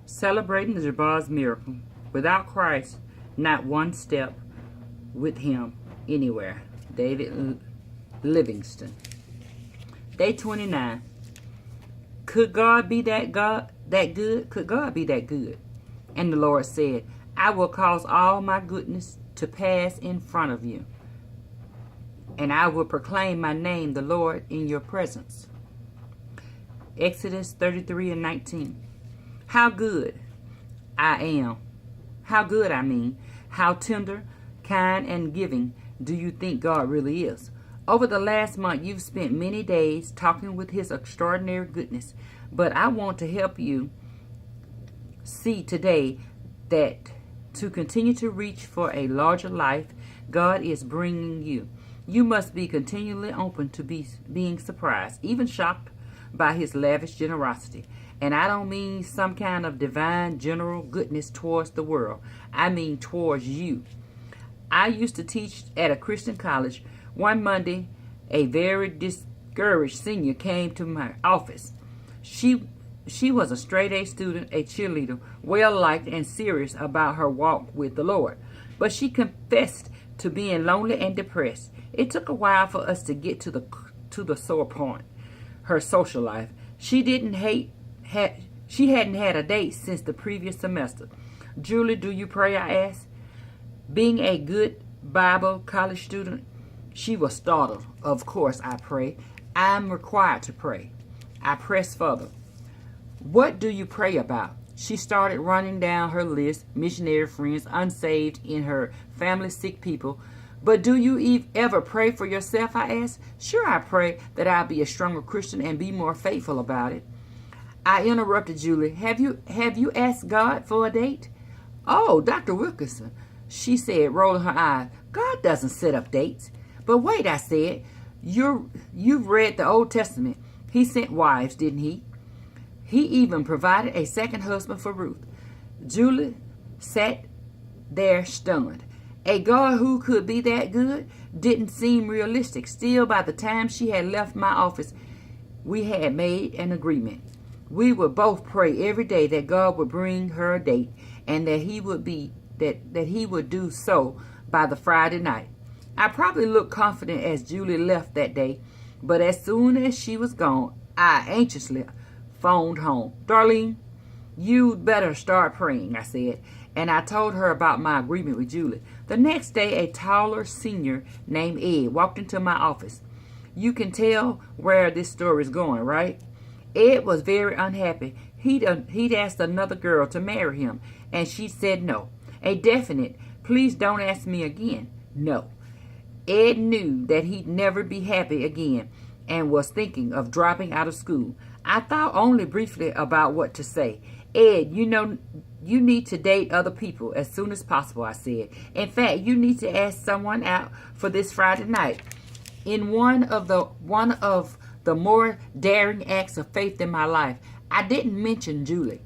Celebrating the Jabez miracle. Without Christ, not one step with him anywhere. David Livingston. Day 29. Could God be that good? Could God be that good? And the Lord said, I will cause all my goodness to pass in front of you, and I will proclaim my name, the Lord, in your presence. Exodus 33 and 19. How good I am. How good, I mean. How tender, kind, and giving do you think God really is? Over the last month, you've spent many days talking with his extraordinary goodness, but I want to help you see today that to continue to reach for a larger life God is bringing you, you must be continually open to being surprised, even shocked by his lavish generosity. And I don't mean some kind of divine general goodness towards the world. I mean towards you. I used to teach at a Christian college. One Monday, a very discouraged senior came to my office. She was a straight-A student, a cheerleader, well-liked and serious about her walk with the Lord. But she confessed to being lonely and depressed. It took a while for us to get to the sore point, her social life. She hadn't had a date since the previous semester. Julie, do you pray? I asked. Being a good Bible college student, she was startled. Of course I pray. I'm required to pray. I pressed further. What do you pray about? She started running down her list: missionary friends, unsaved in her family, sick people. But do you ever pray for yourself? I asked. Sure, I pray that I'll be a stronger Christian and be more faithful about it. I interrupted Julie. Have you asked God for a date? Oh, Dr. Wilkerson, she said, rolling her eyes. God doesn't set up dates. But wait, I said, you've read the Old Testament. He sent wives, didn't he? He even provided a second husband for Ruth. Julie sat there stunned. A God who could be that good didn't seem realistic. Still, by the time she had left my office, we had made an agreement. We would both pray every day that God would bring her a date, and that he would do so by the Friday night. I probably looked confident as Julie left that day, but as soon as she was gone, I anxiously phoned home. Darlene, you'd better start praying, I said, and I told her about my agreement with Julie. The next day, a taller senior named Ed walked into my office. You can tell where this story is going, right? Ed was very unhappy. He'd asked another girl to marry him, and she said no. A definite, please don't ask me again, no. Ed knew that he'd never be happy again and was thinking of dropping out of school. I thought only briefly about what to say. Ed, you need to date other people as soon as possible, I said. In fact, you need to ask someone out for this Friday night. In one of the more daring acts of faith in my life, I didn't mention Julie.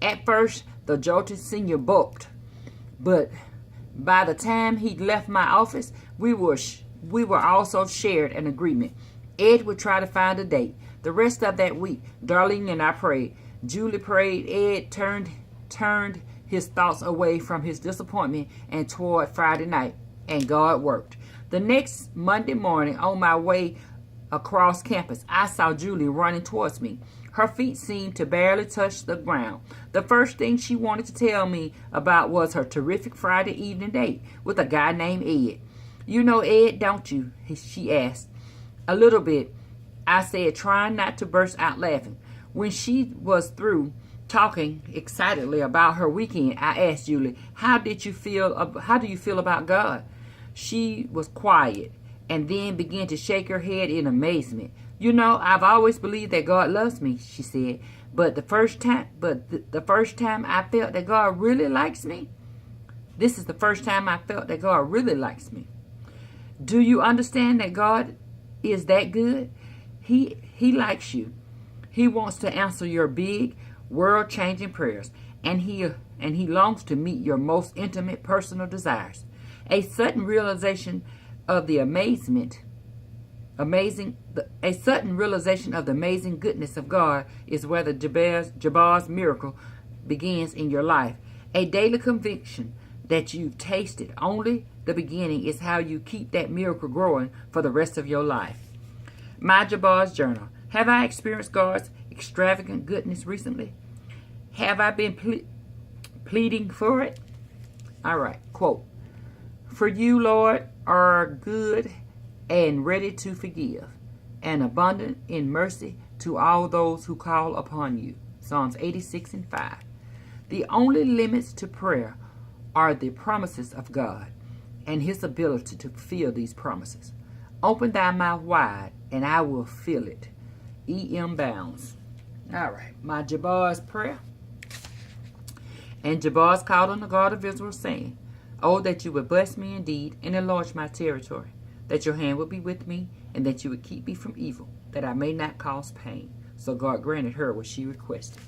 At first, the jolted senior balked, but by the time he'd left my office, we were also shared an agreement. Ed would try to find a date. The rest of that week, Darlene and I prayed. Julie prayed. Ed turned his thoughts away from his disappointment and toward Friday night, and God worked. The next Monday morning, on my way across campus, I saw Julie running towards me. Her feet seemed to barely touch the ground. The first thing she wanted to tell me about was her terrific Friday evening date with a guy named Ed. You know Ed, don't you? She asked. A little bit, I said, trying not to burst out laughing. When she was through talking excitedly about her weekend, I asked Julie, how do you feel about God? She was quiet and then began to shake her head in amazement. You know, I've always believed that God loves me, she said, but the first time I felt that God really likes me, this is the first time I felt that God really likes me. Do you understand that God is that good? He likes you. He wants to answer your big, world-changing prayers, and he longs to meet your most intimate personal desires. A sudden realization of the amazing goodness of God is where the Jabez miracle begins in your life. A daily conviction that you've tasted. Only the beginning is how you keep that miracle growing for the rest of your life. My Jabez Journal. Have I experienced God's extravagant goodness recently? Have I been pleading for it? All right, quote. For you, Lord, are good and ready to forgive, and abundant in mercy to all those who call upon you. Psalms 86 and 5. The only limits to prayer are the promises of God and his ability to fulfill these promises. Open thy mouth wide, and I will fill it. E.M. Bounds. All right, my Jabez prayer. And Jabez called on the God of Israel, saying, Oh, that you would bless me indeed and enlarge my territory, that your hand would be with me, and that you would keep me from evil, that I may not cause pain. So God granted her what she requested.